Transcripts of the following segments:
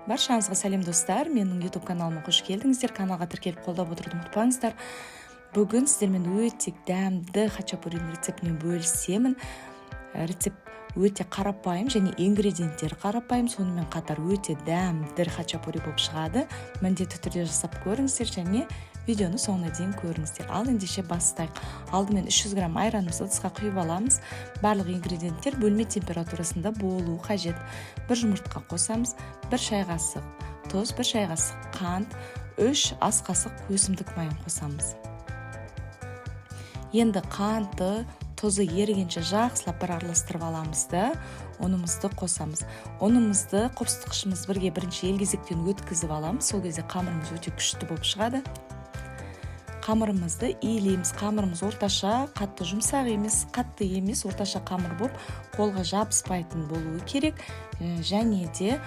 Баршаңызға сәлем достар, менің YouTube каналыма қош келдіңіздер. Каналға тіркеліп қолдап отыруды ұмытпаңыздар. Бүгін сіздермен өте дәмді хачапурин рецептімен бөлісемін. Рецепт өте қарапайым және ингредиенттері қарапайым, сонымен қатар өте дәмді хачапури болып шығады. Міндетті түрде жасап көріңіздер және видеоны соңына дейін көріңіздер. Ал ендеше бастайық. Алдымен 300 грамм айранымызды ыдысқа құйып аламыз. Барлық ингредиенттер бөлме температурасында болуы қажет. Бір жұмыртқа қосамыз, 1 шай қасық тұз, 1 шай қасық қант, 3 ас қасық өсімдік майын қосамыз. Енді қанты, тұзы ерігенше жақсылап бір араластырып аламыз да, ұнымызды қосамыз. Ұнымызды қопсытқышымыз бірге бірінші елгезектен өткізіп аламыз. Сол кезде қамырымыз өте күшті болып шығады. Қамырымызды иілейміз. Қамырымыз орташа, қатты жұмсақ емес, қатты емес, орташа қамыр болып, қолға жабыспайтын болуы керек. Және де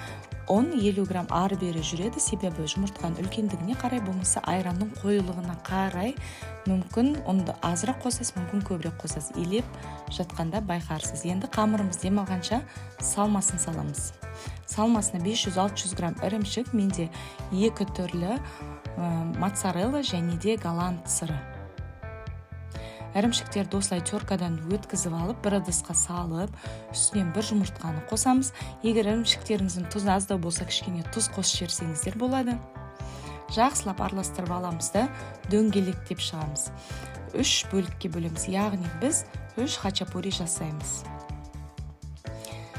10-50 грамм ары-бері жүреді, себебі жұмыртқаның үлкендігіне қарай, болмаса айранның қоюлығына қарай, мүмкін ұнды азырақ қосасыз, мүмкін көбірек қосасыз. Илеп жатқанда байқарсыз. Енді қамырымыз демалғанша салмасын саламыз. Салмасына 500-600 грамм ірімшік, менде 2 түрлі моцарелла және де голланд сыры. Ірімшіктерді осылай теркадан өткізіп алып, бір ыдысқа салып, үстінен бір жұмыртқаны қосамыз. Егер ірімшіктеріңіздің тұзы аздау болса, кішкене тұз қосып жіберсеңіздер болады. Жақсылап араластырып аламыз да дөңгелектеп шығамыз. 3 бөлікке бөлеміз, яғни біз 3 хачапури жасаймыз.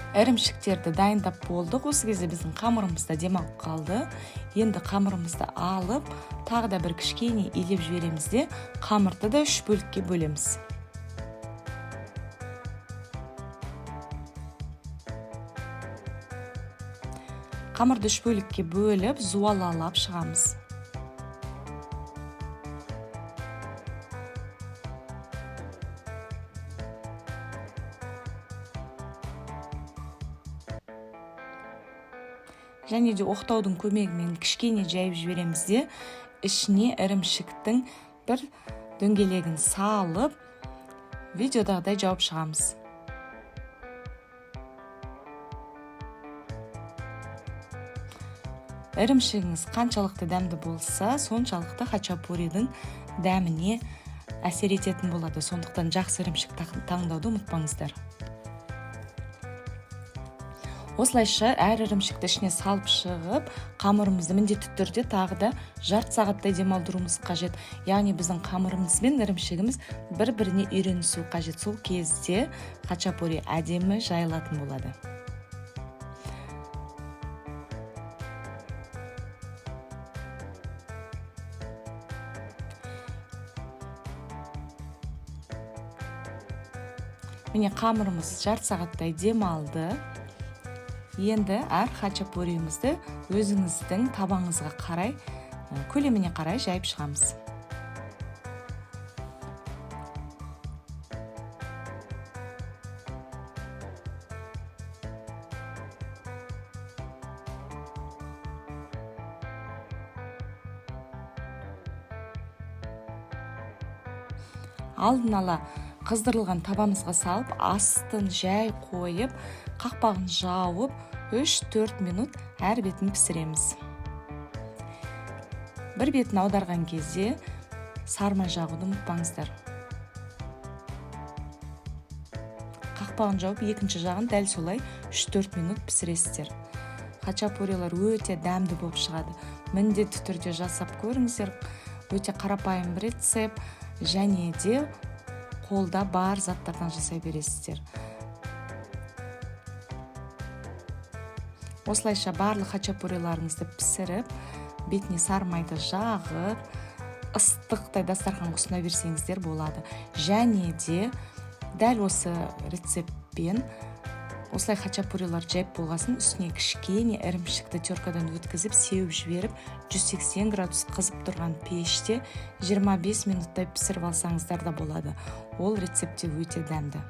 Ірімшіктерді дайындап болдық. Осы кезде біздің қамырымызда демалып қалды. Енді қамырымызды алып, тағы да бір кішкене илеп жібереміз де, қамырды да 3 бөлікке бөлеміз. Қамырды 3 бөлікке бөліп, зуалалап шығамыз. Және де оқтаудың көмегімен кішкене жайып жібереміз де, ішіне ірімшіктің бір дөңгелегін салып, видеодағыдай жауып шығамыз. Ірімшігіңіз қаншалықты дәмді болса, соншалықты хачапуридің дәміне әсер ететін болады. Сондықтан жақсы ірімшік таңдауды ұмытпаңыздар. Осылайша әр ірімшікті ішіне салып шығып, қамырымызды міндетті түрде тағы да жарты сағаттай демалдыруымыз қажет. Яғни біздің қамырымыз бен ірімшігіміз бір-біріне үйренісу қажет. Сол кезде хачапури әдемі жайылатын болады. Міне қамырымыз жарты сағаттай демалды. Енді әр хачапурийімізді өзіңіздің табаңызға қарай, көлеміне қарай жайып шығамыз. Алдын ала қыздырылған табамызға салып, астын жай қойып, қақпағын жауып, 3-4 минут әр бетін пісіреміз. Бір бетін аударған кезде сармай жағуды ұмытпаңыздар. Қақпағын жауып, екінші жағын дәл солай 3-4 минут пісіресіздер. Хачапурилар өте дәмді болып шығады. Міндетті түрде жасап көріңіздер. Өте қарапайым рецепт және де қолда бар заттардан жасай бересіздер. Осылайша барлық хачапуриларыңызды пісіріп, бетіне сармайды жағып, ыстықтай дастарханға ұсына берсеңіздер болады. Және де дәл осы рецептпен осылай хачапурилар жайып болғасын, үстіне кішкене ірімшікті теркадан өткізіп, сеуіп жіберіп, 180 градус қызып тұрған пеште 25 минуттай пісіріп алсаңыздар да болады. Ол рецепте өте дәмді.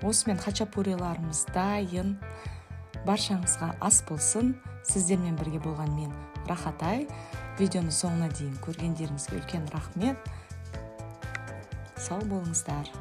Осымен хачапуриларымыз дайын. Баршаңызға ас болсын. Сіздермен бірге болған мен Рахатай. Видеоны соңына дейін көргендеріңізге үлкен рахмет. Сау болыңыздар.